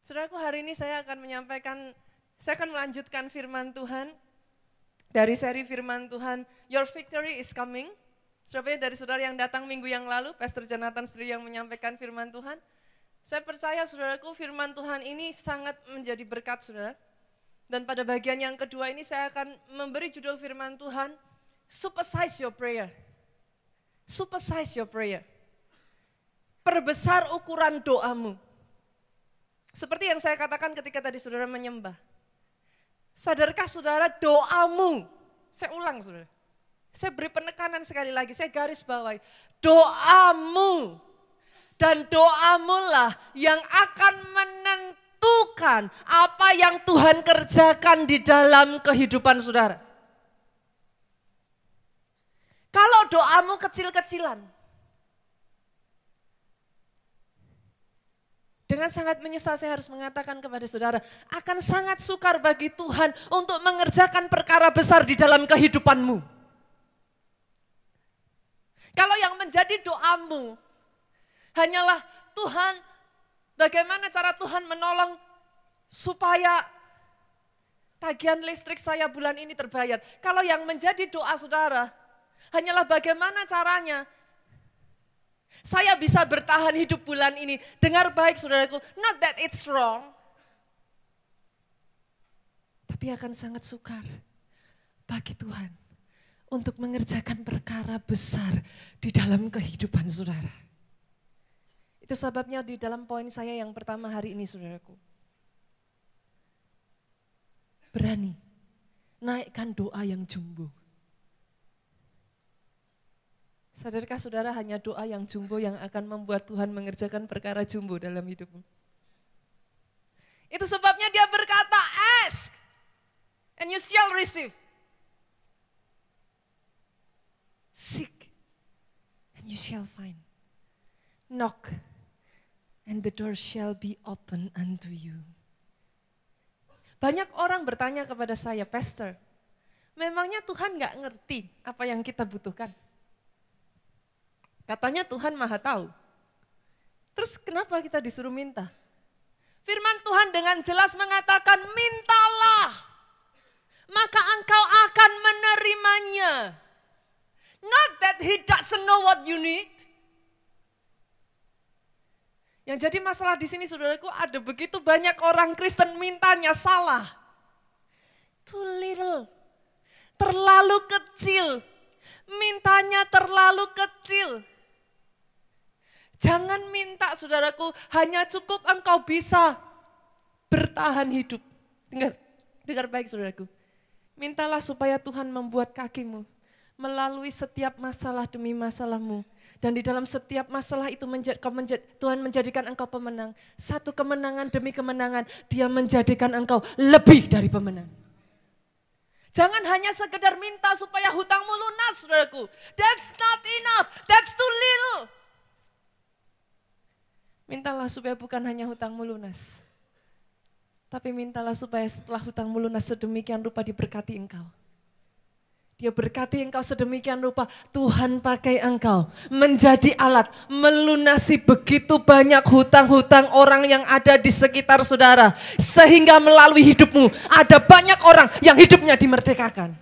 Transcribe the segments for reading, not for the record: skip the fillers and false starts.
Saudaraku, hari ini saya akan melanjutkan firman Tuhan dari seri firman Tuhan Your Victory is Coming. Saudara, dari saudara yang datang minggu yang lalu, Pastor Jonathan Sri yang menyampaikan firman Tuhan. Saya percaya saudaraku, firman Tuhan ini sangat menjadi berkat saudara. Dan pada bagian yang kedua ini saya akan memberi judul firman Tuhan, Supersize Your Prayer. Supersize Your Prayer. Perbesar ukuran doamu. Seperti yang saya katakan ketika tadi saudara menyembah. Sadarkah saudara doamu, saya ulang saudara. Saya beri penekanan sekali lagi, saya garis bawahi. Doamu dan doamulah yang akan menentukan apa yang Tuhan kerjakan di dalam kehidupan saudara. Kalau doamu kecil-kecilan, dengan sangat menyesal saya harus mengatakan kepada saudara, akan sangat sukar bagi Tuhan untuk mengerjakan perkara besar di dalam kehidupanmu. Kalau yang menjadi doamu hanyalah Tuhan, bagaimana cara Tuhan menolong supaya tagihan listrik saya bulan ini terbayar. Kalau yang menjadi doa saudara hanyalah bagaimana caranya saya bisa bertahan hidup bulan ini. Dengar baik saudaraku, not that it's wrong. Tapi akan sangat sukar bagi Tuhan untuk mengerjakan perkara besar di dalam kehidupan saudara. Itu sebabnya di dalam poin saya yang pertama hari ini saudaraku. Berani naikkan doa yang jumbo. Sadarkah saudara hanya doa yang jumbo yang akan membuat Tuhan mengerjakan perkara jumbo dalam hidupmu? Itu sebabnya dia berkata, ask and you shall receive. Seek and you shall find. Knock and the door shall be open unto you. Banyak orang bertanya kepada saya, Pastor, memangnya Tuhan gak ngerti apa yang kita butuhkan? Katanya Tuhan Maha Tahu. Terus kenapa kita disuruh minta? Firman Tuhan dengan jelas mengatakan, mintalah, maka engkau akan menerimanya. Not that he doesn't know what you need. Yang jadi masalah di sini saudaraku, ada begitu banyak orang Kristen mintanya salah. Too little, terlalu kecil, mintanya terlalu kecil. Jangan minta saudaraku, hanya cukup engkau bisa bertahan hidup. Dengar baik saudaraku. Mintalah supaya Tuhan membuat kakimu melalui setiap masalah demi masalahmu. Dan di dalam setiap masalah itu Tuhan menjadikan engkau pemenang. Satu kemenangan demi kemenangan, Dia menjadikan engkau lebih dari pemenang. Jangan hanya sekedar minta supaya hutangmu lunas saudaraku. That's not enough, that's too little. Mintalah supaya bukan hanya hutangmu lunas, tapi mintalah supaya setelah hutangmu lunas sedemikian rupa diberkati engkau. Dia berkati engkau sedemikian rupa, Tuhan pakai engkau menjadi alat melunasi begitu banyak hutang-hutang orang yang ada di sekitar saudara. Sehingga melalui hidupmu ada banyak orang yang hidupnya dimerdekakan.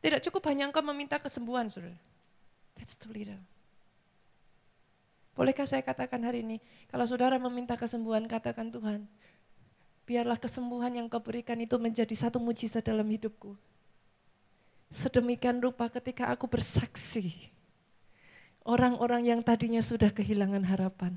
Tidak cukup hanya engkau meminta kesembuhan saudara. That's too little. Bolehkah saya katakan hari ini, kalau saudara meminta kesembuhan, katakan Tuhan, biarlah kesembuhan yang kau berikan itu menjadi satu mujizat dalam hidupku. Sedemikian rupa ketika aku bersaksi, orang-orang yang tadinya sudah kehilangan harapan,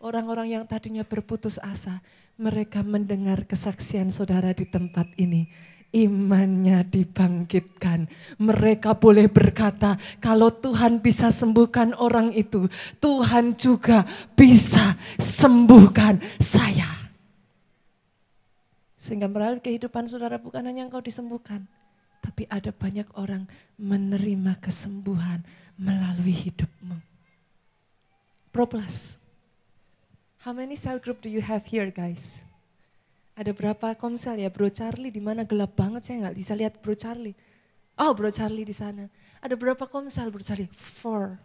orang-orang yang tadinya berputus asa, mereka mendengar kesaksian saudara di tempat ini. Imannya dibangkitkan. Mereka boleh berkata, kalau Tuhan bisa sembuhkan orang itu, Tuhan juga bisa sembuhkan saya. Sehingga melalui kehidupan saudara bukan hanya engkau disembuhkan, tapi ada banyak orang menerima kesembuhan melalui hidupmu. Pro Plus. How many cell group do you have here guys? Ada berapa komsel ya? Bro Charlie di mana? Gelap banget, saya nggak bisa lihat Bro Charlie. Oh, Bro Charlie di sana. Ada berapa komsel Bro Charlie? 4,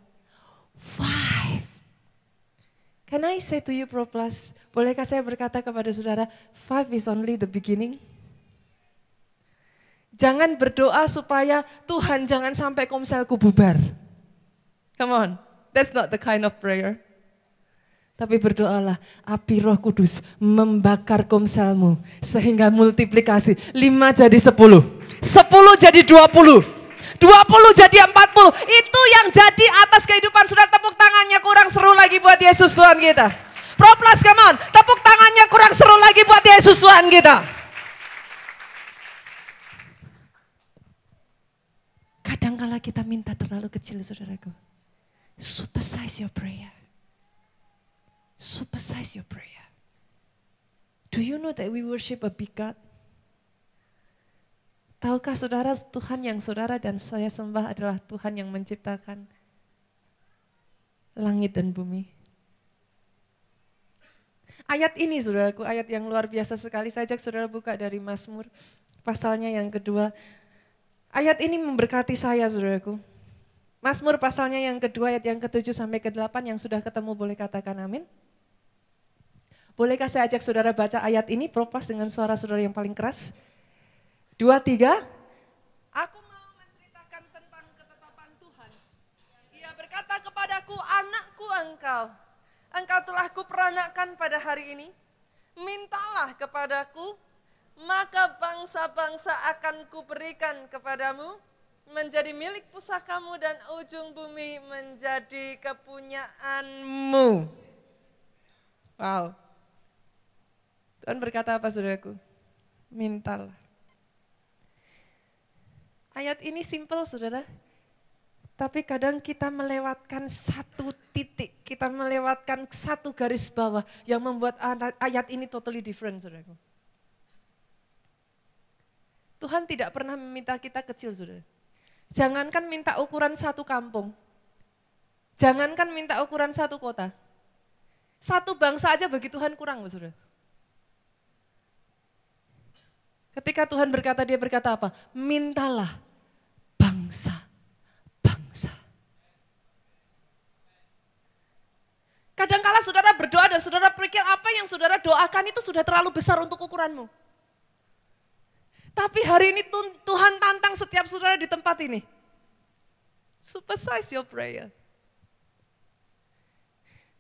5. Can I say to you, Pro Plus, bolehkah saya berkata kepada saudara, 5 is only the beginning? Jangan berdoa supaya Tuhan jangan sampai komselku bubar. Come on, that's not the kind of prayer. Tapi berdoalah, api Roh Kudus membakar komselmu sehingga multiplikasi 5 jadi 10, 10 jadi 20. 20 jadi 40, itu yang jadi atas kehidupan saudara. Tepuk tangannya kurang seru lagi buat Yesus Tuhan kita. Pro Plus, come on, tepuk tangannya kurang seru lagi buat Yesus Tuhan kita. Kadangkala kita minta terlalu kecil saudaraku. Supersize your prayer. Supersize your prayer. Do you know that we worship a big God? Tahukah saudara, Tuhan yang saudara dan saya sembah adalah Tuhan yang menciptakan langit dan bumi. Ayat ini saudaraku, ayat yang luar biasa sekali. Saya ajak saudara buka dari Mazmur, pasalnya yang kedua. Ayat ini memberkati saya saudaraku. Mazmur pasalnya yang kedua, ayat yang ke-7 sampai ke-8, yang sudah ketemu boleh katakan amin. Bolehkah saya ajak saudara baca ayat ini, propas dengan suara saudara yang paling keras. 2, 3. Aku mau menceritakan tentang ketetapan Tuhan. Ia berkata kepadaku, anakku engkau telah kuperanakkan pada hari ini. Mintalah kepadaku, maka bangsa-bangsa akan kuberikan kepadamu, menjadi milik pusakamu dan ujung bumi menjadi kepunyaanmu. Wow. Tuhan berkata apa saudaraku? Mintalah. Ayat ini simple saudara, tapi kadang kita melewatkan satu titik, kita melewatkan satu garis bawah yang membuat ayat ini totally different saudaraku. Tuhan tidak pernah meminta kita kecil saudara. Jangankan minta ukuran satu kampung, jangankan minta ukuran satu kota, satu bangsa aja bagi Tuhan kurang saudara. Ketika Tuhan berkata, dia berkata apa? Mintalah bangsa. Kadangkala saudara berdoa dan saudara pikir apa yang saudara doakan itu sudah terlalu besar untuk ukuranmu. Tapi hari ini Tuhan tantang setiap saudara di tempat ini. Supersize your prayer.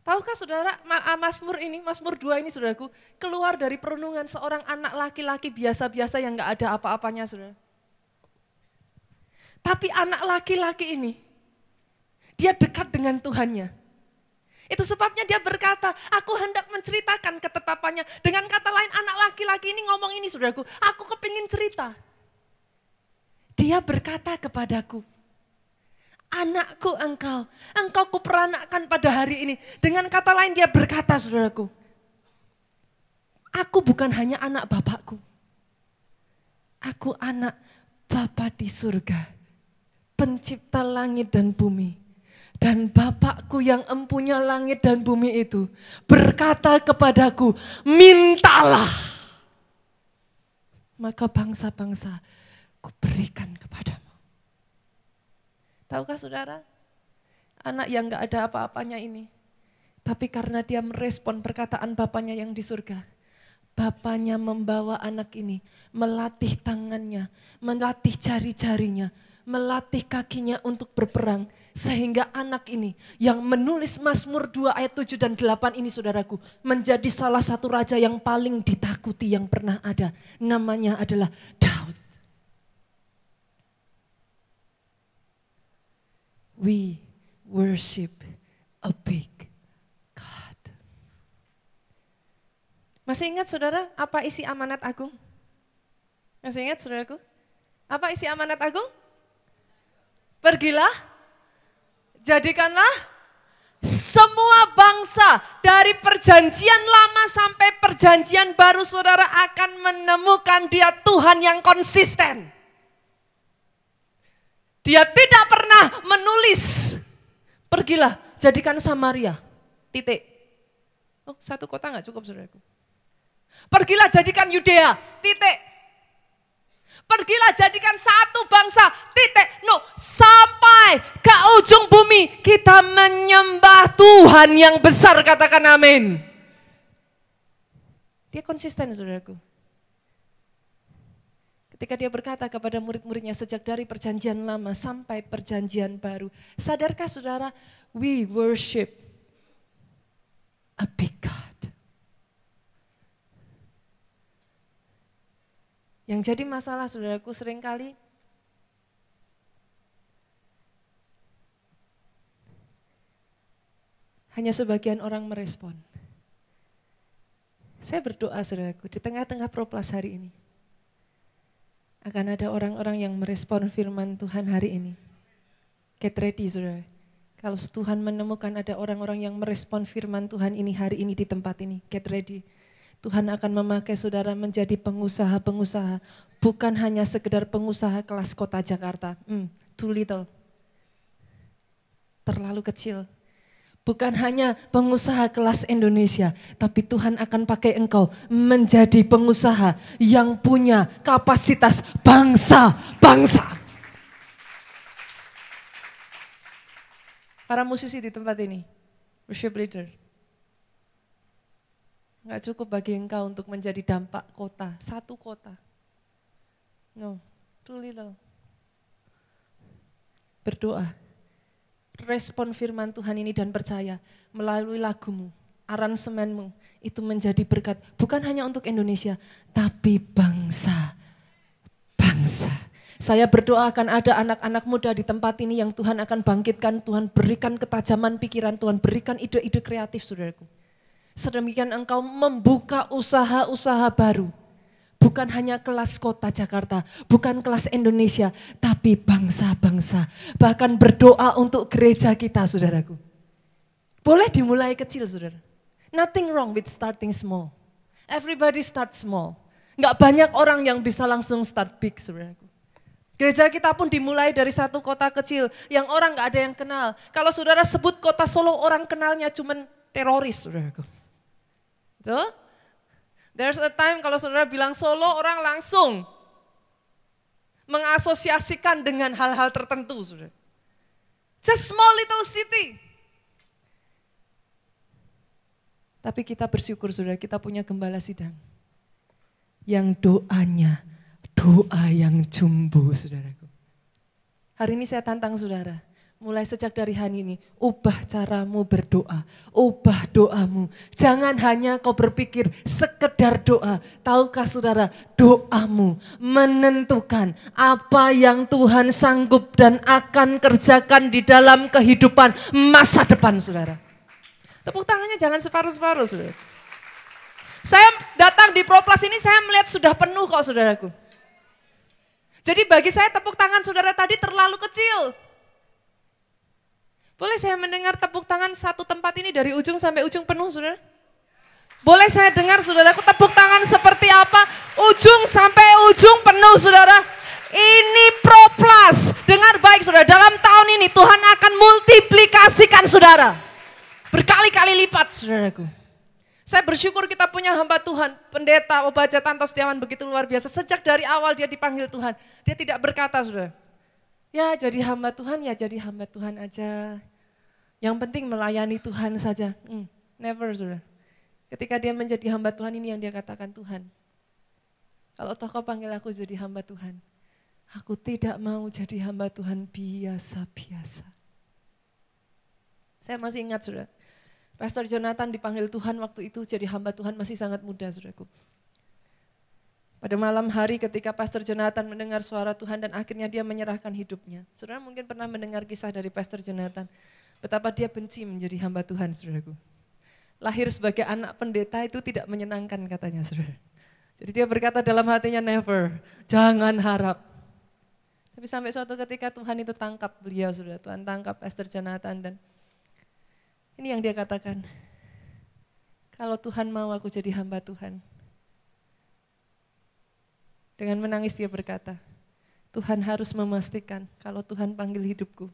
Tahukah saudara, Mazmur 2 ini saudaraku, keluar dari perenungan seorang anak laki-laki biasa-biasa yang gak ada apa-apanya saudara. Tapi anak laki-laki ini, dia dekat dengan Tuhannya. Itu sebabnya dia berkata, aku hendak menceritakan ketetapannya. Dengan kata lain, anak laki-laki ini ngomong ini saudaraku, aku kepingin cerita. Dia berkata kepadaku, anakku engkau kuperanakkan pada hari ini. Dengan kata lain dia berkata saudaraku, aku bukan hanya anak bapakku, aku anak Bapa di surga, pencipta langit dan bumi. Dan Bapakku yang empunya langit dan bumi itu berkata kepadaku, mintalah, maka bangsa-bangsa kuberikan kepadamu. Tahukah saudara, anak yang gak ada apa-apanya ini, tapi karena dia merespon perkataan Bapaknya yang di surga, Bapaknya membawa anak ini, melatih tangannya, melatih jari-jarinya, melatih kakinya untuk berperang. Sehingga anak ini yang menulis Mazmur 2 ayat 7 dan 8 ini saudaraku, menjadi salah satu raja yang paling ditakuti yang pernah ada. Namanya adalah Daud. We worship a big God. Masih ingat saudara apa isi amanat agung? Masih ingat saudaraku? Apa isi amanat agung? Pergilah, jadikanlah semua bangsa dari perjanjian lama sampai perjanjian baru saudara akan menemukan dia Tuhan yang konsisten. Dia tidak pernah menulis, pergilah jadikan Samaria, titik. Oh, satu kota gak cukup saudaraku. Pergilah jadikan Yudea, titik. Pergilah jadikan satu bangsa, titik, no, sampai ke ujung bumi. Kita menyembah Tuhan yang besar, katakan amin. Dia konsisten, saudaraku. Ketika dia berkata kepada murid-muridnya sejak dari perjanjian lama sampai perjanjian baru. Sadarkah saudara, we worship a big God. Yang jadi masalah saudaraku seringkali hanya sebagian orang merespon. Saya berdoa saudaraku di tengah-tengah Proplas hari ini. Akan ada orang-orang yang merespon firman Tuhan hari ini. Get ready saudara. Kalau Tuhan menemukan ada orang-orang yang merespon firman Tuhan ini hari ini di tempat ini. Get ready. Tuhan akan memakai saudara menjadi pengusaha-pengusaha. Bukan hanya sekedar pengusaha kelas kota Jakarta. Too little. Terlalu kecil. Bukan hanya pengusaha kelas Indonesia. Tapi Tuhan akan pakai engkau menjadi pengusaha yang punya kapasitas bangsa-bangsa. Para musisi di tempat ini. Worship leader. Enggak cukup bagi engkau untuk menjadi dampak kota, satu kota. No, too little. Berdoa, respon firman Tuhan ini dan percaya melalui lagumu, aransemenmu, itu menjadi berkat. Bukan hanya untuk Indonesia, tapi bangsa-bangsa. Saya berdoa akan ada anak-anak muda di tempat ini yang Tuhan akan bangkitkan, Tuhan berikan ketajaman pikiran, Tuhan berikan ide-ide kreatif saudaraku. Sedemikian engkau membuka usaha-usaha baru. Bukan hanya kelas kota Jakarta, bukan kelas Indonesia, tapi bangsa-bangsa. Bahkan berdoa untuk gereja kita, saudaraku. Boleh dimulai kecil, saudara. Nothing wrong with starting small. Everybody start small. Enggak banyak orang yang bisa langsung start big, saudaraku. Gereja kita pun dimulai dari satu kota kecil yang orang enggak ada yang kenal. Kalau saudara sebut kota Solo, orang kenalnya cuman teroris, saudaraku. Tuh. There's a time kalau saudara bilang Solo, orang langsung mengasosiasikan dengan hal-hal tertentu. Saudara. Just small little city. Tapi kita bersyukur saudara, kita punya gembala sidang. Yang doanya, doa yang jumbo saudaraku. Hari ini saya tantang saudara. Mulai sejak dari hari ini, ubah caramu berdoa, ubah doamu. Jangan hanya kau berpikir sekedar doa. Tahukah saudara, doamu menentukan apa yang Tuhan sanggup dan akan kerjakan di dalam kehidupan masa depan saudara. Tepuk tangannya jangan separuh-separuh saudara. Saya datang di Proplas ini saya melihat sudah penuh kok saudaraku. Jadi bagi saya tepuk tangan saudara tadi terlalu kecil. Boleh saya mendengar tepuk tangan satu tempat ini dari ujung sampai ujung penuh saudara? Boleh saya dengar saudaraku tepuk tangan seperti apa? Ujung sampai ujung penuh saudara. Ini Proplas. Dengar baik saudara, dalam tahun ini Tuhan akan multiplikasikan saudara. Berkali-kali lipat saudaraku. Saya bersyukur kita punya hamba Tuhan, pendeta Obaja Tanto Setiawan begitu luar biasa. Sejak dari awal dia dipanggil Tuhan, dia tidak berkata saudara. Ya jadi hamba Tuhan, ya jadi hamba Tuhan aja. Yang penting melayani Tuhan saja. Never saudara. Ketika dia menjadi hamba Tuhan ini yang dia katakan Tuhan. Kalau toh kau panggil aku jadi hamba Tuhan. Aku tidak mau jadi hamba Tuhan biasa-biasa. Saya masih ingat saudara. Pastor Jonathan dipanggil Tuhan waktu itu jadi hamba Tuhan masih sangat muda saudaraku. Pada malam hari ketika Pastor Jonathan mendengar suara Tuhan dan akhirnya dia menyerahkan hidupnya. Saudara mungkin pernah mendengar kisah dari Pastor Jonathan. Betapa dia benci menjadi hamba Tuhan saudaraku. Lahir sebagai anak pendeta itu tidak menyenangkan katanya saudara. Jadi dia berkata dalam hatinya never, jangan harap. Tapi sampai suatu ketika Tuhan itu tangkap beliau saudara. Tuhan tangkap Pastor Jonathan dan ini yang dia katakan. Kalau Tuhan mau aku jadi hamba Tuhan. Dengan menangis dia berkata, Tuhan harus memastikan kalau Tuhan panggil hidupku,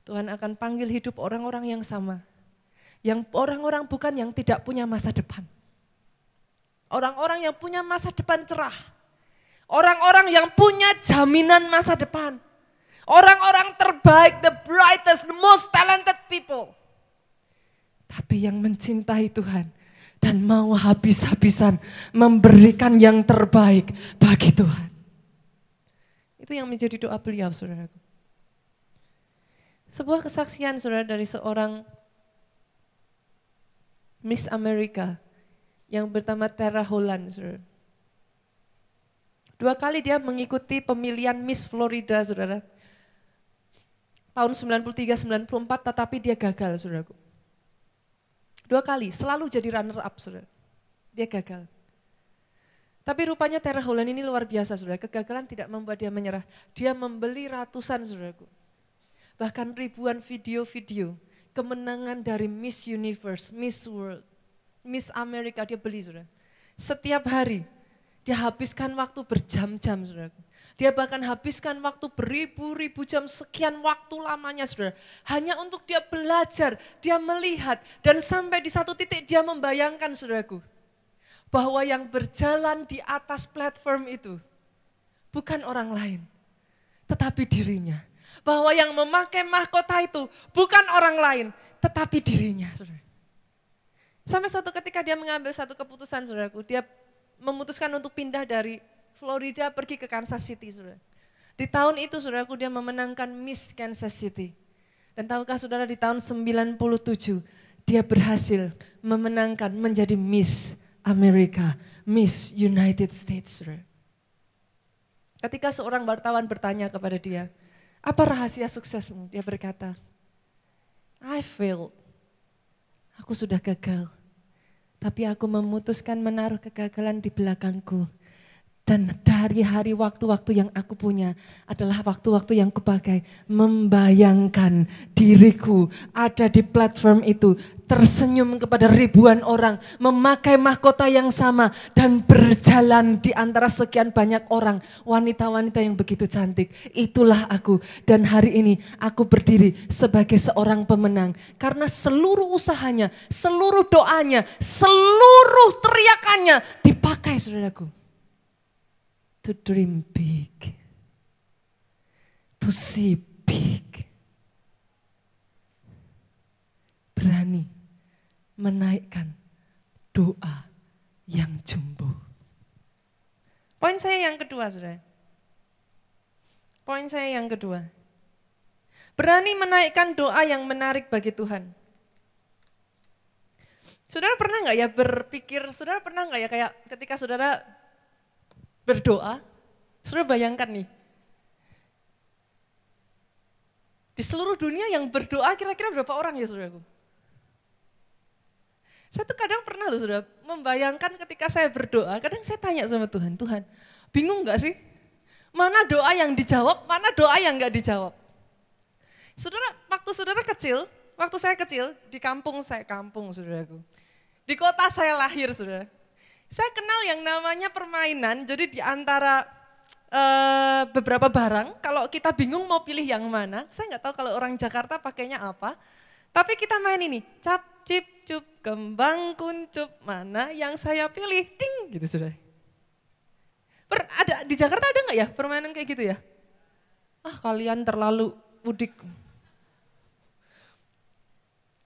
Tuhan akan panggil hidup orang-orang yang sama. Yang orang-orang bukan yang tidak punya masa depan. Orang-orang yang punya masa depan cerah. Orang-orang yang punya jaminan masa depan. Orang-orang terbaik, the brightest, the most talented people. Tapi yang mencintai Tuhan dan mau habis-habisan memberikan yang terbaik bagi Tuhan. Itu yang menjadi doa beliau, saudaraku. Sebuah kesaksian, saudara, dari seorang Miss America yang bernama Tara Holland, saudara. 2 kali dia mengikuti pemilihan Miss Florida, saudara. Tahun 93-94, tetapi dia gagal, saudaraku. 2 kali, selalu jadi runner up, saudara. Dia gagal. Tapi rupanya Tara Holland ini luar biasa, saudara. Kegagalan tidak membuat dia menyerah. Dia membeli ratusan, saudaraku. Bahkan ribuan video-video kemenangan dari Miss Universe, Miss World, Miss America dia beli, saudara. Setiap hari dia habiskan waktu berjam-jam, saudara. Dia bahkan habiskan waktu beribu-ribu jam, sekian waktu lamanya, saudara. Hanya untuk dia belajar, dia melihat, dan sampai di satu titik dia membayangkan, saudaraku, bahwa yang berjalan di atas platform itu bukan orang lain, tetapi dirinya. Bahwa yang memakai mahkota itu bukan orang lain, tetapi dirinya, saudara. Sampai suatu ketika dia mengambil satu keputusan, saudaraku. Dia memutuskan untuk pindah dari Florida pergi ke Kansas City, saudara. Di tahun itu, saudaraku, dia memenangkan Miss Kansas City. Dan tahukah saudara, di tahun 97 dia berhasil memenangkan menjadi Miss America, Miss United States, saudara. Ketika seorang wartawan bertanya kepada dia, apa rahasia suksesmu? Dia berkata, I failed. Aku sudah gagal. Tapi aku memutuskan menaruh kegagalan di belakangku. Dan dari hari waktu-waktu yang aku punya adalah waktu-waktu yang kupakai membayangkan diriku ada di platform itu, tersenyum kepada ribuan orang, memakai mahkota yang sama dan berjalan di antara sekian banyak orang, wanita-wanita yang begitu cantik. Itulah aku, dan hari ini aku berdiri sebagai seorang pemenang karena seluruh usahanya, seluruh doanya, seluruh teriakannya dipakai, saudaraku. To dream big, to see big, berani menaikkan doa yang jumbo. Poin saya yang kedua, saudara. Poin saya yang kedua. Berani menaikkan doa yang menarik bagi Tuhan. Saudara pernah nggak ya berpikir, saudara pernah nggak ya kayak ketika saudara berdoa, saudara bayangkan nih, di seluruh dunia yang berdoa kira-kira berapa orang ya, saudaraku? Saya tuh kadang pernah loh, saudara, membayangkan ketika saya berdoa, kadang saya tanya sama Tuhan, Tuhan, bingung gak sih? Mana doa yang dijawab, mana doa yang gak dijawab? Saudara, waktu saya kecil, di kampung saya, saudaraku. Di kota saya lahir, saudara. Saya kenal yang namanya permainan, jadi di antara beberapa barang, kalau kita bingung mau pilih yang mana, saya nggak tahu kalau orang Jakarta pakainya apa, tapi kita main ini, cap, cip, cup, kembang, kuncup, mana yang saya pilih, ding, gitu sudah. Ada di Jakarta ada nggak ya permainan kayak gitu ya? Ah, kalian terlalu mudik.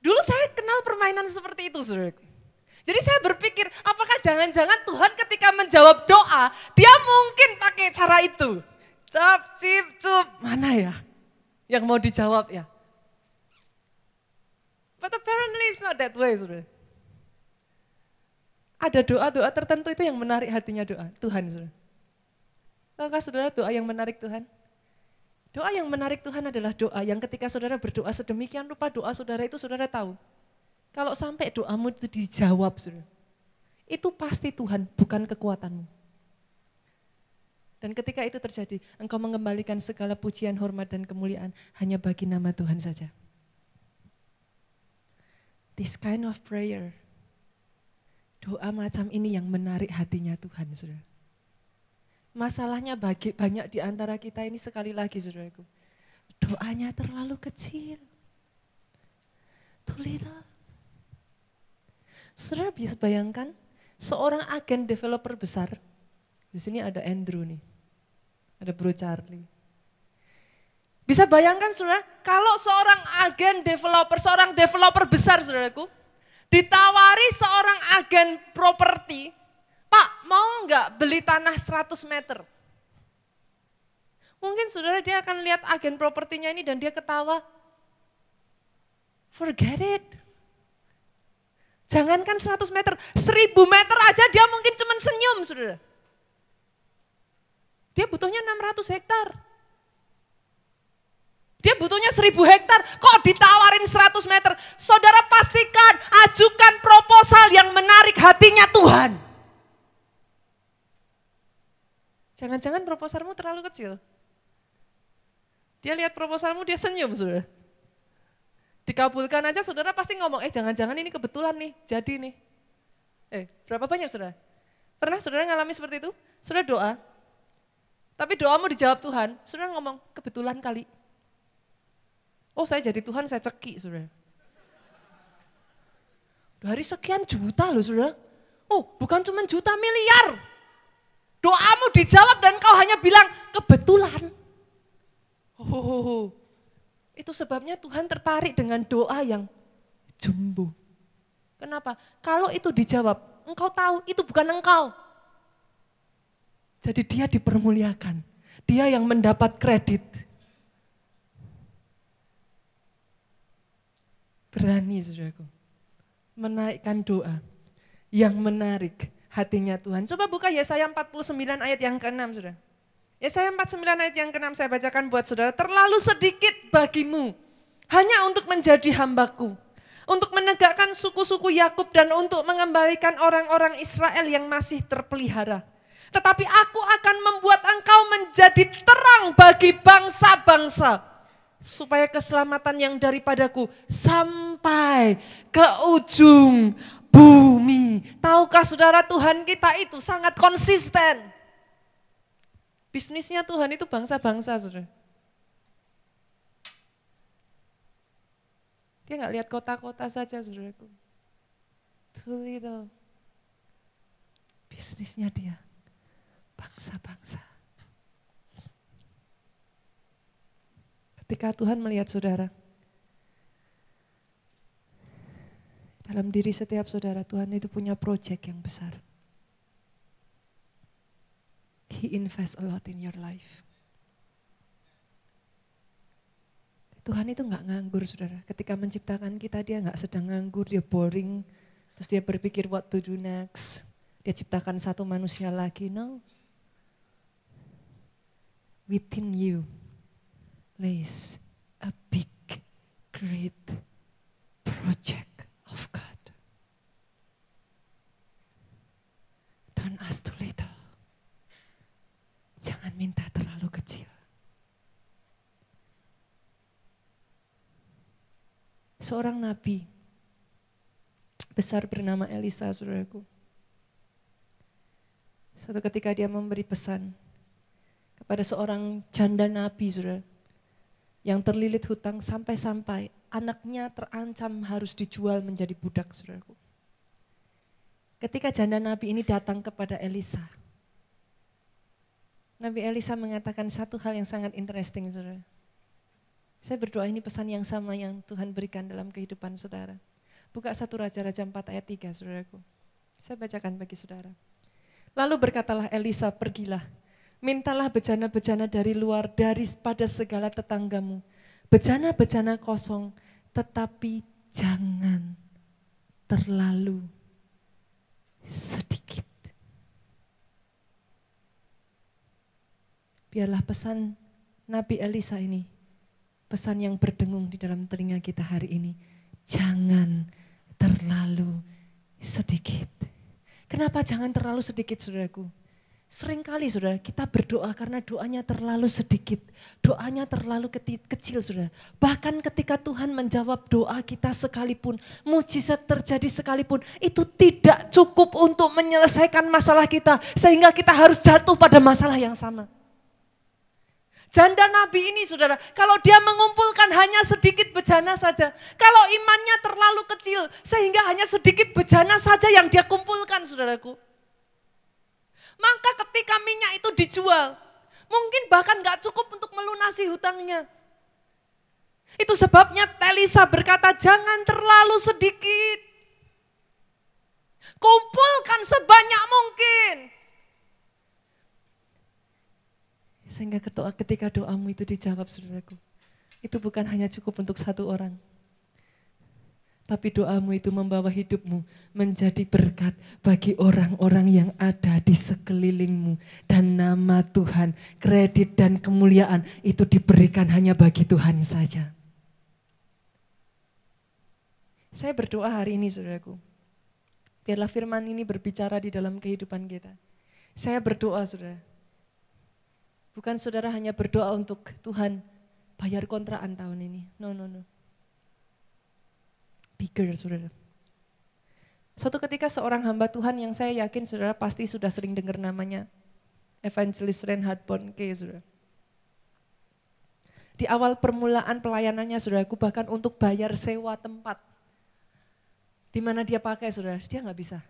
Dulu saya kenal permainan seperti itu, saudara. Jadi saya berpikir, apakah jangan-jangan Tuhan ketika menjawab doa, dia mungkin pakai cara itu. Cap, cip, cup, mana ya yang mau dijawab ya? But apparently it's not that way, saudara. Ada doa-doa tertentu itu yang menarik hatinya Tuhan, saudara. Tahukah saudara doa yang menarik Tuhan? Doa yang menarik Tuhan adalah doa yang ketika saudara berdoa sedemikian rupa doa saudara itu saudara tahu. Kalau sampai doamu itu dijawab, saudara, itu pasti Tuhan, bukan kekuatanmu. Dan ketika itu terjadi, engkau mengembalikan segala pujian, hormat, dan kemuliaan hanya bagi nama Tuhan saja. This kind of prayer, doa macam ini yang menarik hatinya Tuhan, saudara. Masalahnya banyak di antara kita ini sekali lagi, saudaraku, doanya terlalu kecil, too little. Saudara bisa bayangkan seorang agen developer besar, di sini ada Andrew nih. Ada Bro Charlie. Bisa bayangkan saudara, kalau seorang agen developer, seorang developer besar saudaraku, ditawari seorang agen properti, Pak mau nggak beli tanah 100 meter? Mungkin saudara dia akan lihat agen propertinya ini dan dia ketawa, forget it. Jangankan 100 meter, 1000 meter aja dia mungkin cuma senyum saudara. Dia butuhnya 600 hektar. Dia butuhnya 1000 hektar, kok ditawarin 100 meter. Saudara pastikan, ajukan proposal yang menarik hatinya Tuhan. Jangan-jangan proposalmu terlalu kecil. Dia lihat proposalmu, dia senyum saudara. Dikabulkan aja saudara pasti ngomong, jangan-jangan ini kebetulan nih, jadi nih. Berapa banyak saudara? Pernah saudara ngalami seperti itu? Saudara doa, tapi doamu dijawab Tuhan, saudara ngomong, kebetulan kali. Oh saya jadi Tuhan, saya cekik saudara. Dari sekian juta loh saudara. Oh bukan cuma juta, miliar. Doamu dijawab dan kau hanya bilang kebetulan. Itu sebabnya Tuhan tertarik dengan doa yang jumbo. Kenapa? Kalau itu dijawab, engkau tahu itu bukan engkau. Jadi dia dipermuliakan. Dia yang mendapat kredit. Berani saudaraku, menaikkan doa yang menarik hatinya Tuhan. Coba buka Yesaya 49 ayat yang ke-6 saudara. Yesaya 49 ayat yang ke-6 saya bacakan buat saudara. Terlalu sedikit bagimu, hanya untuk menjadi hambaku. Untuk menegakkan suku-suku Yakub dan untuk mengembalikan orang-orang Israel yang masih terpelihara. Tetapi aku akan membuat engkau menjadi terang bagi bangsa-bangsa. Supaya keselamatan yang daripadaku sampai ke ujung bumi. Tahukah saudara Tuhan kita itu sangat konsisten. Bisnisnya Tuhan itu bangsa-bangsa saudara. Dia gak lihat kota-kota saja saudaraku. Too little. Bisnisnya dia bangsa-bangsa. Ketika Tuhan melihat saudara, dalam diri setiap saudara, Tuhan itu punya proyek yang besar. He invest a lot in your life. Tuhan itu gak nganggur saudara. Ketika menciptakan kita, dia gak sedang nganggur, dia boring. Terus dia berpikir what to do next. Dia ciptakan satu manusia lagi, no. Within you lays a big, great project of God. Don't ask too little. Jangan minta terlalu kecil. Seorang nabi besar bernama Elisa, saudaraku. Suatu ketika dia memberi pesan kepada seorang janda nabi, saudara, yang terlilit hutang sampai-sampai anaknya terancam harus dijual menjadi budak, saudaraku. Ketika janda nabi ini datang kepada Elisa, Nabi Elisa mengatakan satu hal yang sangat interesting, saudara. Saya berdoa ini pesan yang sama yang Tuhan berikan dalam kehidupan saudara. Buka 1 Raja-Raja 4 ayat 3, saudaraku. Saya bacakan bagi saudara. Lalu berkatalah Elisa, pergilah. Mintalah bejana-bejana dari luar, daripada segala tetanggamu. Bejana-bejana kosong, tetapi jangan terlalu sedikit. Biarlah pesan Nabi Elisa ini, pesan yang berdengung di dalam telinga kita hari ini. Jangan terlalu sedikit. Kenapa jangan terlalu sedikit, saudaraku? Seringkali saudara kita berdoa karena doanya terlalu sedikit, doanya terlalu kecil saudara. Bahkan ketika Tuhan menjawab doa kita sekalipun, mujizat terjadi sekalipun, itu tidak cukup untuk menyelesaikan masalah kita. Sehingga kita harus jatuh pada masalah yang sama. Janda nabi ini saudara, kalau dia mengumpulkan hanya sedikit bejana saja. Kalau imannya terlalu kecil sehingga hanya sedikit bejana saja yang dia kumpulkan saudaraku. Maka ketika minyak itu dijual, Mungkin bahkan gak cukup untuk melunasi hutangnya. Itu sebabnya Elisa berkata, jangan terlalu sedikit. Kumpulkan sebanyak mungkin. Sehingga ketika doamu itu dijawab, saudaraku. Itu bukan hanya cukup untuk satu orang. Tapi doamu itu membawa hidupmu menjadi berkat bagi orang-orang yang ada di sekelilingmu. Dan nama Tuhan, kredit dan kemuliaan itu diberikan hanya bagi Tuhan saja. Saya berdoa hari ini saudaraku. Biarlah firman ini berbicara di dalam kehidupan kita. Saya berdoa saudara. Bukan saudara hanya berdoa untuk Tuhan bayar kontrakan tahun ini. No. Bigger saudara. Suatu ketika seorang hamba Tuhan yang saya yakin saudara pasti sudah sering dengar namanya, Evangelist Reinhard Bonnke saudara. Di awal permulaan pelayanannya saudaraku bahkan untuk bayar sewa tempat. Di mana dia pakai saudara, dia nggak bisa.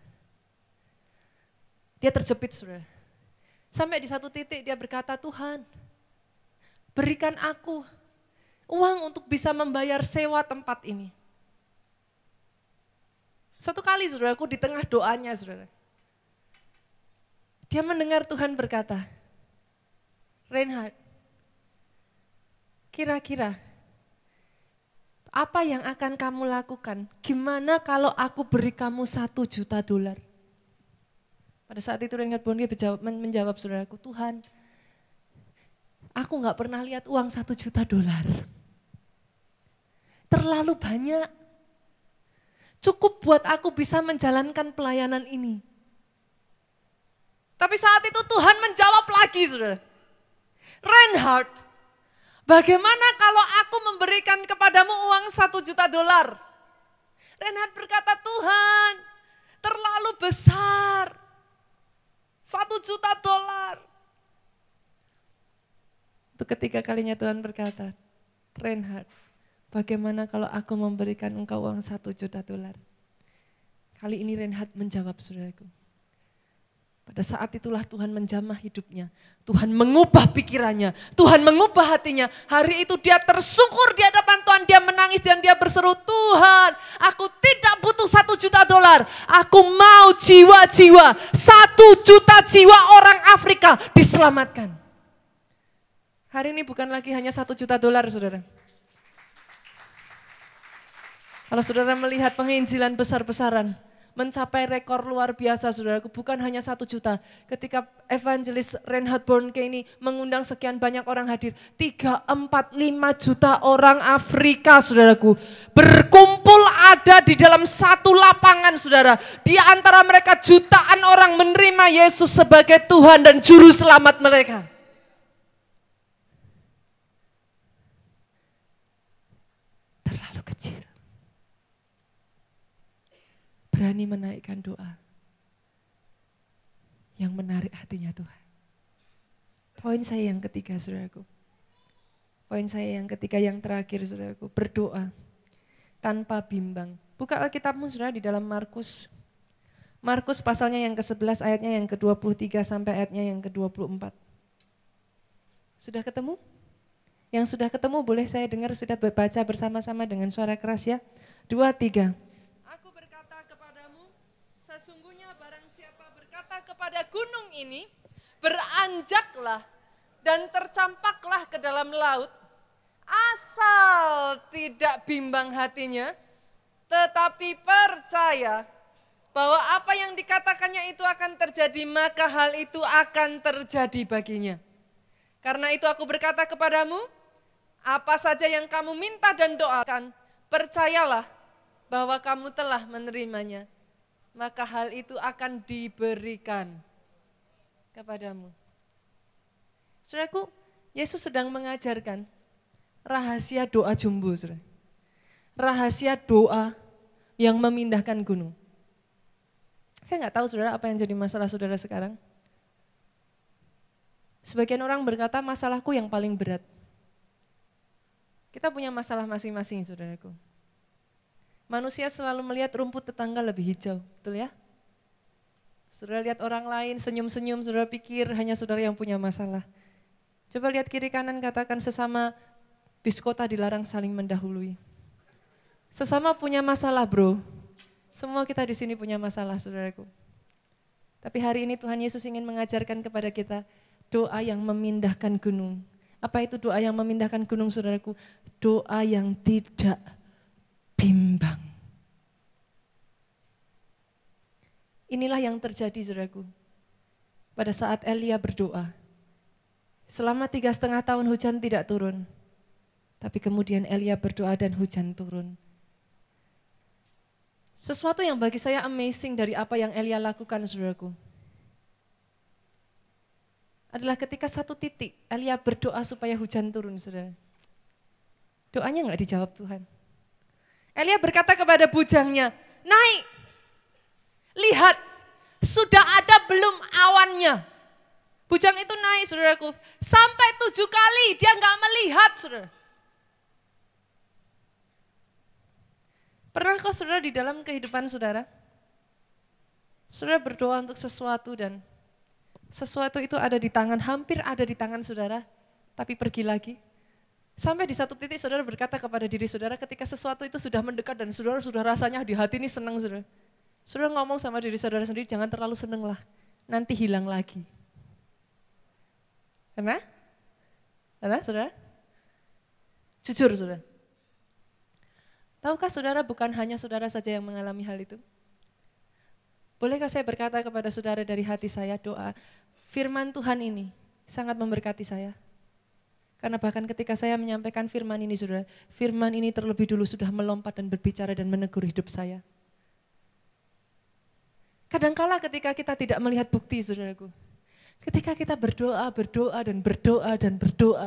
Dia terjepit saudara. Sampai di satu titik dia berkata, Tuhan berikan aku uang untuk bisa membayar sewa tempat ini. Suatu kali saudaraku di tengah doanya saudara, dia mendengar Tuhan berkata, Reinhard, kira-kira apa yang akan kamu lakukan? Gimana kalau aku beri kamu $1 juta? Pada saat itu Reinhard Bonnke menjawab saudaraku, Tuhan, aku gak pernah lihat uang $1 juta. Terlalu banyak. Cukup buat aku bisa menjalankan pelayanan ini. Tapi saat itu Tuhan menjawab lagi saudara. Reinhard, bagaimana kalau aku memberikan kepadamu uang $1 juta? Reinhard berkata, Tuhan terlalu besar. $1 juta. Itu ketika kalinya Tuhan berkata, Reinhard, bagaimana kalau aku memberikan engkau uang $1 juta? Kali ini Reinhard menjawab saudaraku. Pada saat itulah Tuhan menjamah hidupnya. Tuhan mengubah pikirannya. Tuhan mengubah hatinya. Hari itu dia tersungkur di hadapan Tuhan. Dia menangis dan dia berseru, Tuhan aku tidak butuh $1 juta. Aku mau jiwa-jiwa. 1 juta jiwa orang Afrika diselamatkan. Hari ini bukan lagi hanya $1 juta saudara. Kalau saudara melihat penginjilan besar-besaran, mencapai rekor luar biasa saudaraku, bukan hanya 1 juta. Ketika Evangelist Reinhard Bonnke ini mengundang sekian banyak orang hadir, 3, 4, 5 juta orang Afrika saudaraku. Berkumpul ada di dalam satu lapangan saudara. Di antara mereka jutaan orang menerima Yesus sebagai Tuhan dan Juru Selamat mereka. Terlalu kecil. Berani menaikkan doa yang menarik hatinya Tuhan. Poin saya yang ketiga saudaraku. Poin saya yang ketiga yang terakhir saudaraku. Berdoa tanpa bimbang. Buka Alkitabmu saudara di dalam Markus. Markus pasalnya yang ke-11 ayatnya yang ke-23 sampai ayatnya yang ke-24. Sudah ketemu? Yang sudah ketemu boleh saya dengar sudah baca bersama-sama dengan suara keras ya. 2, 3. Sesungguhnya barang siapa berkata kepada gunung ini, beranjaklah dan tercampaklah ke dalam laut, asal tidak bimbang hatinya, tetapi percaya bahwa apa yang dikatakannya itu akan terjadi, maka hal itu akan terjadi baginya. Karena itu aku berkata kepadamu, apa saja yang kamu minta dan doakan, percayalah bahwa kamu telah menerimanya. Maka hal itu akan diberikan kepadamu. Saudaraku, Yesus sedang mengajarkan rahasia doa jumbo, saudara. Rahasia doa yang memindahkan gunung. Saya nggak tahu saudara apa yang jadi masalah saudara sekarang. Sebagian orang berkata masalahku yang paling berat. Kita punya masalah masing-masing saudaraku. Manusia selalu melihat rumput tetangga lebih hijau, betul ya? Saudara lihat orang lain senyum-senyum, saudara pikir hanya saudara yang punya masalah. Coba lihat kiri kanan, katakan sesama biskota dilarang saling mendahului. Sesama punya masalah bro. Semua kita di sini punya masalah saudaraku. Tapi hari ini Tuhan Yesus ingin mengajarkan kepada kita doa yang memindahkan gunung. Apa itu doa yang memindahkan gunung saudaraku? Doa yang tidak bimbang. Inilah yang terjadi saudaraku. Pada saat Elia berdoa. Selama 3,5 tahun hujan tidak turun. Tapi kemudian Elia berdoa dan hujan turun. Sesuatu yang bagi saya amazing dari apa yang Elia lakukan saudaraku. Adalah ketika satu titik Elia berdoa supaya hujan turun saudara. Doanya enggak dijawab Tuhan. Elia berkata kepada bujangnya, naik, lihat sudah ada belum awannya. Bujang itu naik saudaraku, sampai 7 kali dia enggak melihat saudara. Pernahkah saudara di dalam kehidupan saudara? Saudara berdoa untuk sesuatu dan sesuatu itu ada di tangan, hampir ada di tangan saudara, tapi pergi lagi. Sampai di satu titik saudara berkata kepada diri saudara ketika sesuatu itu sudah mendekat dan saudara sudah rasanya di hati ini senang saudara. Saudara ngomong sama diri saudara sendiri, jangan terlalu senang lah, nanti hilang lagi. Karena saudara? Jujur saudara. Tahukah saudara bukan hanya saudara saja yang mengalami hal itu? Bolehkah saya berkata kepada saudara dari hati saya, doa firman Tuhan ini sangat memberkati saya. Karena bahkan ketika saya menyampaikan firman ini saudara, firman ini terlebih dulu sudah melompat dan berbicara dan menegur hidup saya. Kadangkala ketika kita tidak melihat bukti saudaraku, ketika kita berdoa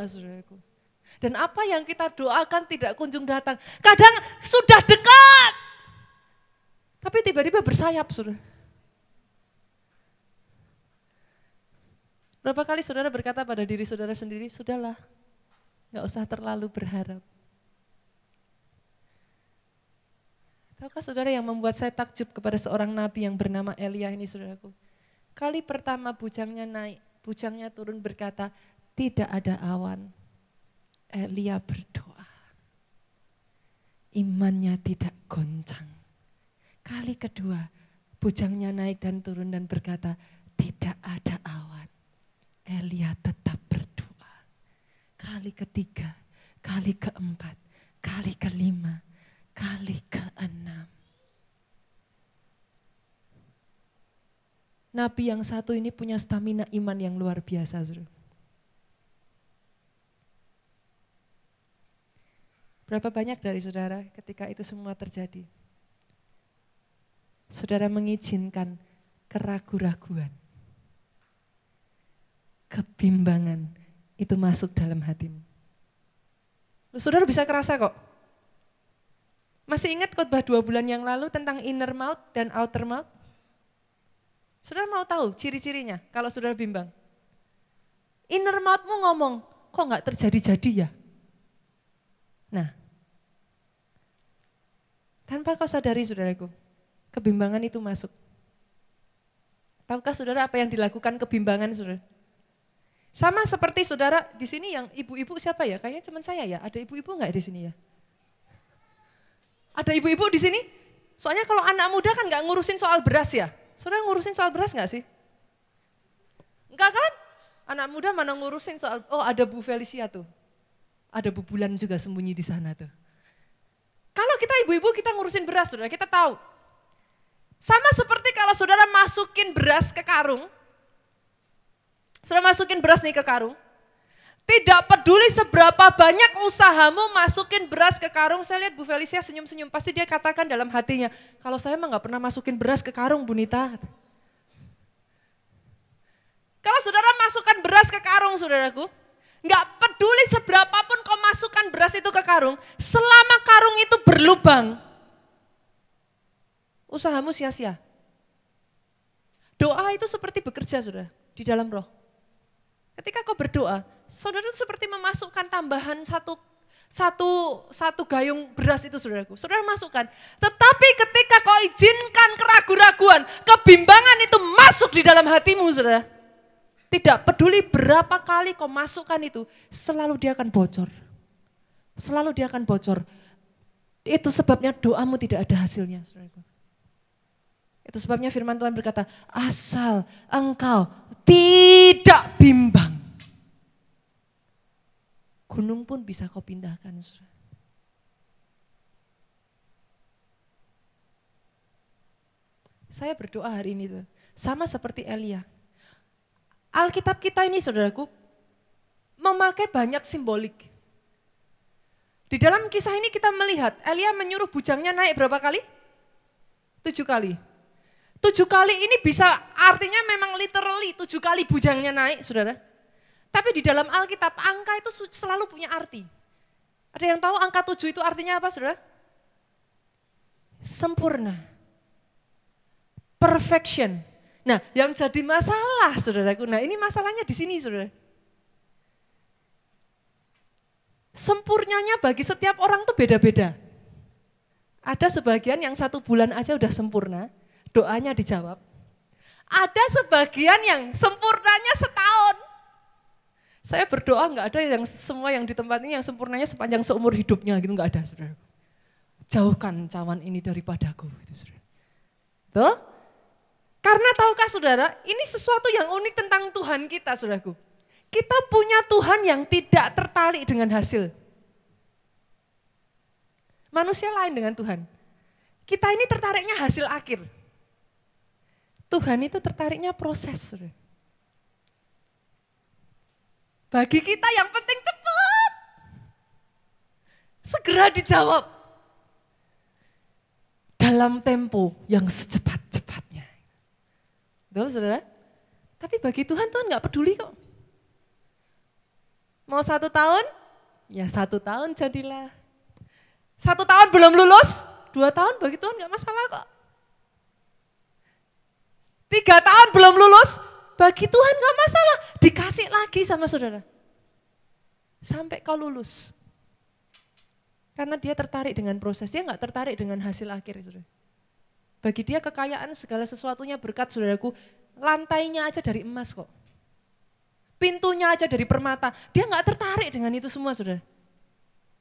saudaraku. Dan apa yang kita doakan tidak kunjung datang. Kadang sudah dekat, tapi tiba-tiba bersayap saudara. Berapa kali saudara berkata pada diri saudara sendiri, sudahlah, gak usah terlalu berharap. Tahukah saudara yang membuat saya takjub kepada seorang nabi yang bernama Elia ini saudaraku. Kali pertama bujangnya naik, bujangnya turun berkata, tidak ada awan. Elia berdoa. Imannya tidak goncang. Kali kedua, bujangnya naik dan turun dan berkata, tidak ada awan. Elia tetap berdoa. Kali ketiga, kali keempat, kali kelima, kali keenam. Nabi yang satu ini punya stamina iman yang luar biasa, saudara. Berapa banyak dari saudara ketika itu semua terjadi? Saudara mengizinkan keraguan-raguan, kebimbangan itu masuk dalam hatimu. Saudara bisa kerasa kok. Masih ingat khotbah 2 bulan yang lalu tentang inner mouth dan outer mouth? Saudara mau tahu ciri-cirinya kalau saudara bimbang? Inner mouth-mu ngomong, kok gak terjadi-jadi ya? Nah, tanpa kau sadari saudaraku, kebimbangan itu masuk. Tahukah saudara apa yang dilakukan kebimbangan saudara? Sama seperti saudara di sini yang ibu-ibu siapa ya? Kayaknya cuma saya ya, ada ibu-ibu enggak di sini ya? Ada ibu-ibu di sini? Soalnya kalau anak muda kan enggak ngurusin soal beras ya. Saudara ngurusin soal beras enggak sih? Enggak kan? Anak muda mana ngurusin soal, oh ada Bu Felicia tuh. Ada Bu Bulan juga sembunyi di sana tuh. Kalau kita ibu-ibu kita ngurusin beras saudara, kita tahu. Sama seperti kalau saudara masukin beras ke karung. Saudara masukin beras nih ke karung. Tidak peduli seberapa banyak usahamu masukin beras ke karung. Saya lihat Bu Felicia senyum-senyum, pasti dia katakan dalam hatinya, kalau saya mah gak pernah masukin beras ke karung Bu Nita. Kalau saudara masukkan beras ke karung saudaraku, gak peduli seberapapun kau masukkan beras itu ke karung, selama karung itu berlubang, usahamu sia-sia. Doa itu seperti bekerja saudara, di dalam roh. Ketika kau berdoa, saudara itu seperti memasukkan tambahan satu gayung beras itu saudaraku. Saudara masukkan, tetapi ketika kau izinkan keraguan-raguan, kebimbangan itu masuk di dalam hatimu saudara. Tidak peduli berapa kali kau masukkan itu, selalu dia akan bocor. Selalu dia akan bocor. Itu sebabnya doamu tidak ada hasilnya, saudaraku. Itu sebabnya firman Tuhan berkata, asal engkau tidak bimbang, gunung pun bisa kau pindahkan, saudara. Saya berdoa hari ini tuh, sama seperti Elia. Alkitab kita ini, saudaraku, memakai banyak simbolik. Di dalam kisah ini kita melihat Elia menyuruh bujangnya naik berapa kali? 7 kali. 7 kali ini bisa artinya memang literally 7 kali bujangnya naik, saudara. Tapi di dalam Alkitab angka itu selalu punya arti. Ada yang tahu angka 7 itu artinya apa, saudara? Sempurna. Perfection. Nah, yang jadi masalah, saudaraku, nah ini masalahnya di sini, saudara. Sempurnanya bagi setiap orang tuh beda-beda. Ada sebagian yang 1 bulan aja udah sempurna, doanya dijawab. Ada sebagian yang sempurnanya setahun. Saya berdoa nggak ada yang semua yang di tempat ini yang sempurnanya sepanjang seumur hidupnya gitu, nggak ada, saudara. Jauhkan cawan ini daripadaku, gitu, saudara. Tuh? Karena tahukah saudara, ini sesuatu yang unik tentang Tuhan kita, saudaraku. Kita punya Tuhan yang tidak tertarik dengan hasil. Manusia lain dengan Tuhan. Kita ini tertariknya hasil akhir. Tuhan itu tertariknya proses, saudara. Bagi kita yang penting cepat. Segera dijawab. Dalam tempo yang secepat-cepatnya. Betul, saudara? Tapi bagi Tuhan, Tuhan gak peduli kok. Mau 1 tahun? Ya 1 tahun jadilah. 1 tahun belum lulus? 2 tahun bagi Tuhan gak masalah kok. 3 tahun belum lulus? Bagi Tuhan gak masalah. Dikasih lagi sama saudara. Sampai kau lulus. Karena dia tertarik dengan proses, dia gak tertarik dengan hasil akhir, saudara. Bagi dia kekayaan segala sesuatunya berkat, saudaraku, lantainya aja dari emas kok. Pintunya aja dari permata, dia gak tertarik dengan itu semua, saudara.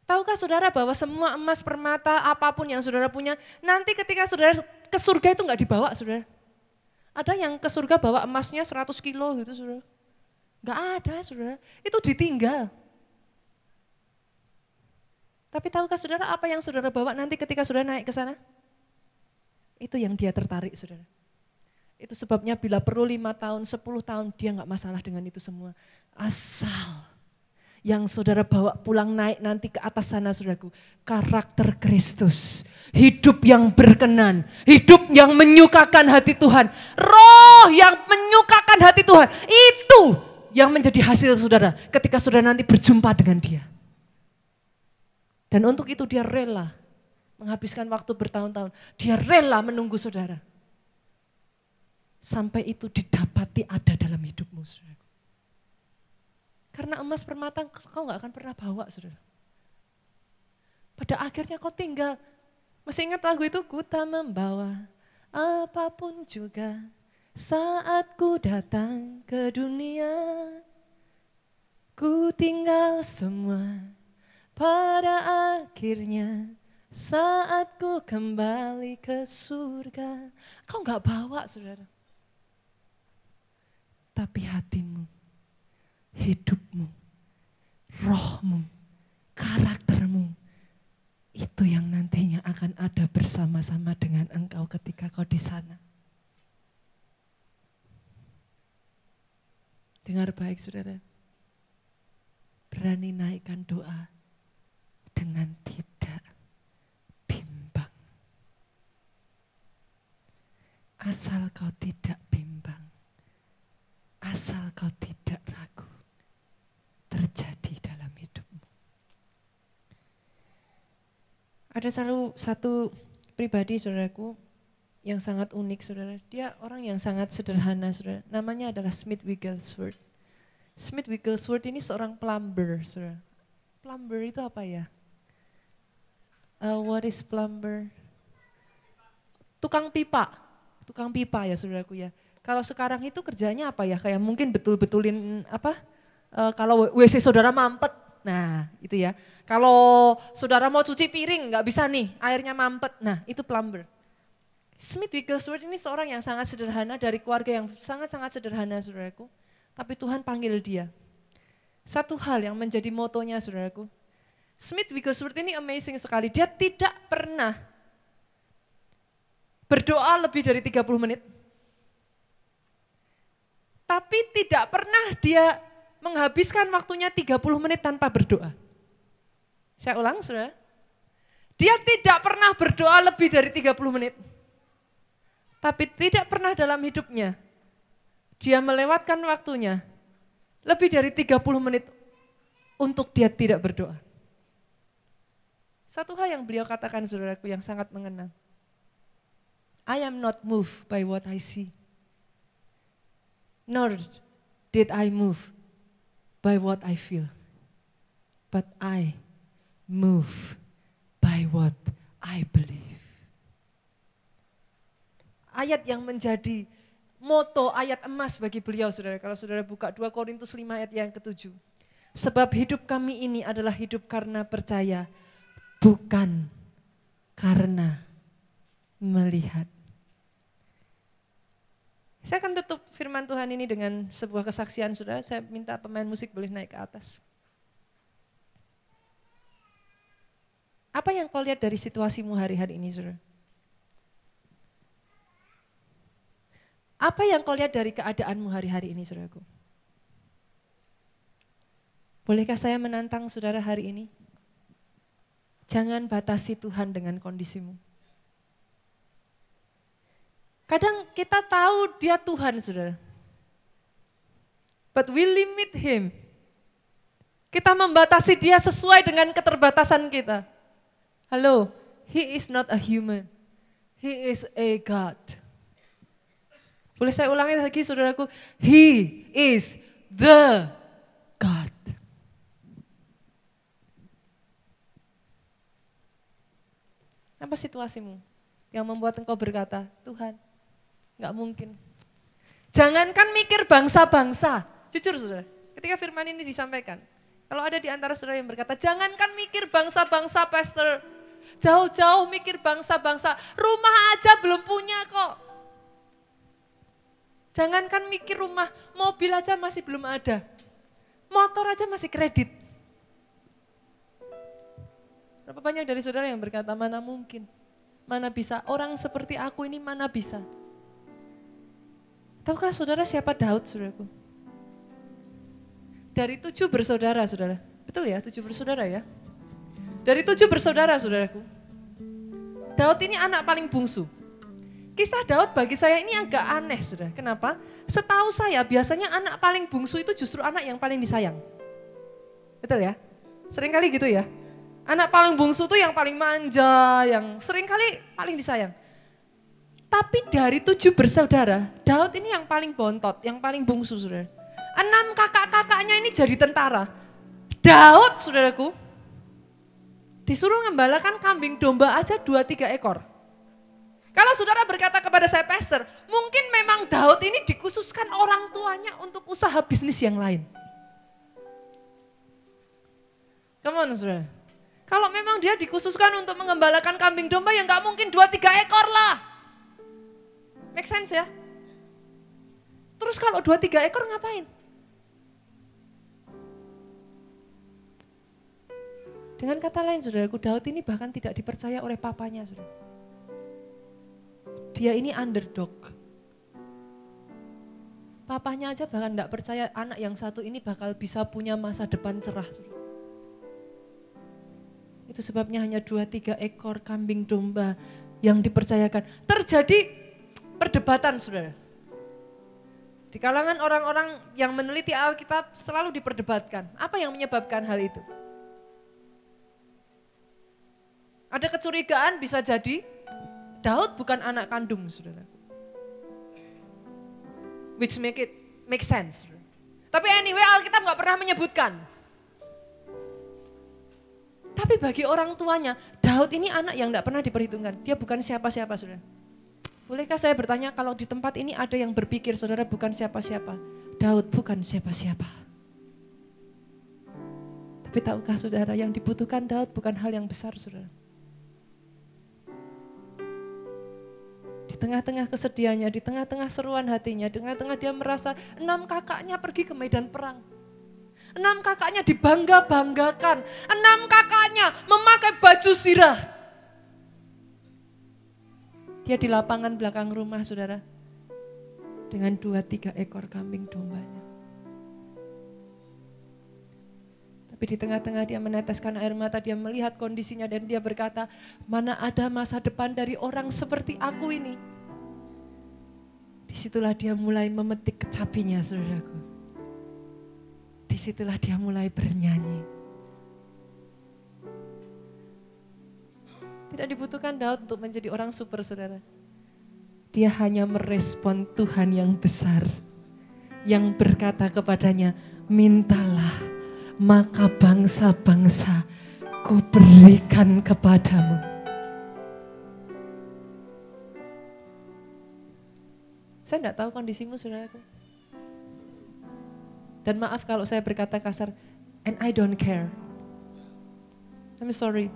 Tahukah saudara bahwa semua emas, permata, apapun yang saudara punya, nanti ketika saudara ke surga itu gak dibawa, saudara. Ada yang ke surga bawa emasnya 100 kilo gitu, saudara. Gak ada, saudara, itu ditinggal. Tapi tahukah saudara apa yang saudara bawa nanti ketika saudara naik ke sana? Itu yang dia tertarik, saudara. Itu sebabnya bila perlu 5 tahun, 10 tahun, dia gak masalah dengan itu semua. Asal yang saudara bawa pulang naik nanti ke atas sana, saudaraku. Karakter Kristus, hidup yang berkenan, hidup yang menyukakan hati Tuhan. Roh yang menyukakan hati Tuhan, itu yang menjadi hasil saudara ketika saudara nanti berjumpa dengan dia. Dan untuk itu dia rela menghabiskan waktu bertahun-tahun. Dia rela menunggu saudara. Sampai itu didapati ada dalam hidupmu, saudara. Karena emas permata kau gak akan pernah bawa, saudara. Pada akhirnya kau tinggal. Masih ingat lagu itu? Ku tak membawa apapun juga saat ku datang ke dunia. Ku tinggal semua pada akhirnya. Saat ku kembali ke surga. Kau gak bawa, saudara. Tapi hatimu, hidupmu, rohmu, karaktermu, itu yang nantinya akan ada bersama-sama dengan engkau ketika kau di sana. Dengar baik, saudara. Berani naikkan doa dengan tidak bimbang. Asal kau tidak bimbang, asal kau tidak ragu, terjadi dalam hidupmu. Ada satu pribadi, saudaraku, yang sangat unik, saudara. Dia orang yang sangat sederhana, saudara. Namanya adalah Smith Wigglesworth. Smith Wigglesworth ini seorang plumber, saudara. Plumber itu apa ya? What is plumber? Tukang pipa ya, saudaraku ya. Kalau sekarang itu kerjanya apa ya? Kayak mungkin betul-betulin apa? Kalau WC saudara mampet, nah itu ya. Kalau saudara mau cuci piring nggak bisa nih, airnya mampet, nah itu plumber. Smith Wigglesworth ini seorang yang sangat sederhana dari keluarga yang sangat-sangat sederhana saudaraku. Tapi Tuhan panggil dia. Satu hal yang menjadi motonya saudaraku. Smith Wigglesworth ini amazing sekali, dia tidak pernah berdoa lebih dari 30 menit. Tapi tidak pernah dia menghabiskan waktunya 30 menit tanpa berdoa. Saya ulang saudara. Dia tidak pernah berdoa lebih dari 30 menit. Tapi tidak pernah dalam hidupnya dia melewatkan waktunya lebih dari 30 menit untuk dia tidak berdoa. Satu hal yang beliau katakan saudaraku yang sangat mengena. I am not moved by what I see. Nor did I move by what I feel, but I move by what I believe. Ayat yang menjadi moto, ayat emas bagi beliau saudara. Kalau saudara buka 2 Korintus 5 ayat yang ke-7. Sebab hidup kami ini adalah hidup karena percaya, bukan karena melihat. Saya akan tutup firman Tuhan ini dengan sebuah kesaksian saudara. Saya minta pemain musik boleh naik ke atas. Apa yang kau lihat dari situasimu hari-hari ini saudara? Apa yang kau lihat dari keadaanmu hari-hari ini saudaraku? Bolehkah saya menantang saudara hari ini? Jangan batasi Tuhan dengan kondisimu. Kadang kita tahu dia Tuhan, saudara. But we limit him. Kita membatasi dia sesuai dengan keterbatasan kita. Halo, he is not a human. He is a God. Boleh saya ulangi lagi saudaraku? He is the God. Apa situasimu yang membuat engkau berkata, Tuhan, nggak mungkin. Jangankan mikir bangsa-bangsa, jujur saudara, ketika firman ini disampaikan, kalau ada di antara saudara yang berkata, jangankan mikir bangsa-bangsa pastor, jauh-jauh mikir bangsa-bangsa, rumah aja belum punya kok. Jangankan mikir rumah, mobil aja masih belum ada, motor aja masih kredit. Berapa banyak dari saudara yang berkata, mana mungkin, mana bisa, orang seperti aku ini mana bisa. Tahukah saudara siapa Daud, saudaraku? Dari 7 bersaudara, saudara. Betul ya, 7 bersaudara ya. Dari 7 bersaudara, saudaraku. Daud ini anak paling bungsu. Kisah Daud bagi saya ini agak aneh, saudara. Kenapa? Setahu saya biasanya anak paling bungsu itu justru anak yang paling disayang. Betul ya? Seringkali gitu ya. Anak paling bungsu itu yang paling manja, yang seringkali paling disayang. Tapi dari 7 bersaudara, Daud ini yang paling bontot, yang paling bungsu saudara. 6 kakak-kakaknya ini jadi tentara. Daud saudaraku, disuruh ngembalakan kambing domba aja 2-3 ekor. Kalau saudara berkata kepada saya, pastor, mungkin memang Daud ini dikhususkan orang tuanya untuk usaha bisnis yang lain. Come on saudara. Kalau memang dia dikhususkan untuk mengembalakan kambing domba, ya nggak mungkin 2-3 ekor lah. Make sense ya? Terus kalau 2-3 ekor ngapain? Dengan kata lain saudaraku, Daud ini bahkan tidak dipercaya oleh papanya saudara. Dia ini underdog. Papanya aja bahkan tidak percaya anak yang satu ini bakal bisa punya masa depan cerah. Saudara. Itu sebabnya hanya 2-3 ekor kambing domba yang dipercayakan. Terjadi perdebatan saudara. Di kalangan orang-orang yang meneliti Alkitab selalu diperdebatkan. Apa yang menyebabkan hal itu? Ada kecurigaan bisa jadi Daud bukan anak kandung saudara. Which make sense. Saudara. Tapi anyway Alkitab gak pernah menyebutkan. Tapi bagi orang tuanya, Daud ini anak yang gak pernah diperhitungkan. Dia bukan siapa-siapa saudara. Bolehkah saya bertanya, kalau di tempat ini ada yang berpikir saudara bukan siapa-siapa? Daud bukan siapa-siapa. Tapi tahukah saudara, yang dibutuhkan Daud bukan hal yang besar, saudara. Di tengah-tengah kesedihannya, di tengah-tengah seruan hatinya, di tengah-tengah dia merasa 6 kakaknya pergi ke medan perang. 6 kakaknya dibangga-banggakan. 6 kakaknya memakai baju zirah. Dia di lapangan belakang rumah, saudara. Dengan 2-3 ekor kambing dombanya. Tapi di tengah-tengah dia meneteskan air mata, dia melihat kondisinya dan dia berkata, mana ada masa depan dari orang seperti aku ini. Disitulah dia mulai memetik kecapinya, saudaraku. Disitulah dia mulai bernyanyi. Tidak dibutuhkan Daud untuk menjadi orang super, saudara. Dia hanya merespon Tuhan yang besar. Yang berkata kepadanya, mintalah, maka bangsa-bangsa ku berikan kepadamu. Saya tidak tahu kondisimu, saudaraku. Dan maaf kalau saya berkata kasar, and I don't care. I'm sorry.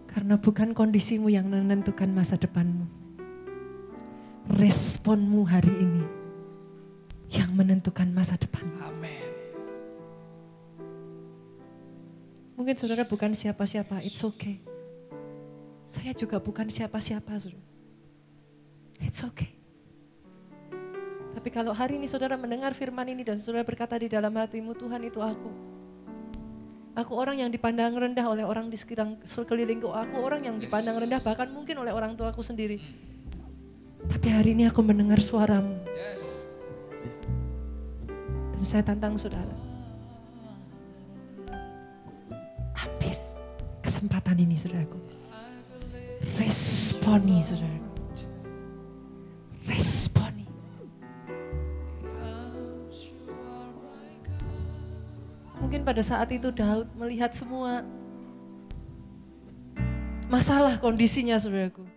Karena bukan kondisimu yang menentukan masa depanmu. Responmu hari ini yang menentukan masa depan. Amin. Mungkin saudara bukan siapa-siapa, it's okay. Saya juga bukan siapa-siapa, saudara. It's okay. Tapi kalau hari ini saudara mendengar firman ini dan saudara berkata di dalam hatimu, Tuhan itu aku. Aku orang yang dipandang rendah oleh orang di sekelilingku. Aku orang yang dipandang rendah bahkan mungkin oleh orang tuaku sendiri. Tapi hari ini aku mendengar suaramu. Dan saya tantang saudara. Ambil kesempatan ini, saudaraku. Responi, saudaraku. Responi. Mungkin pada saat itu Daud melihat semua masalah kondisinya, saudaraku.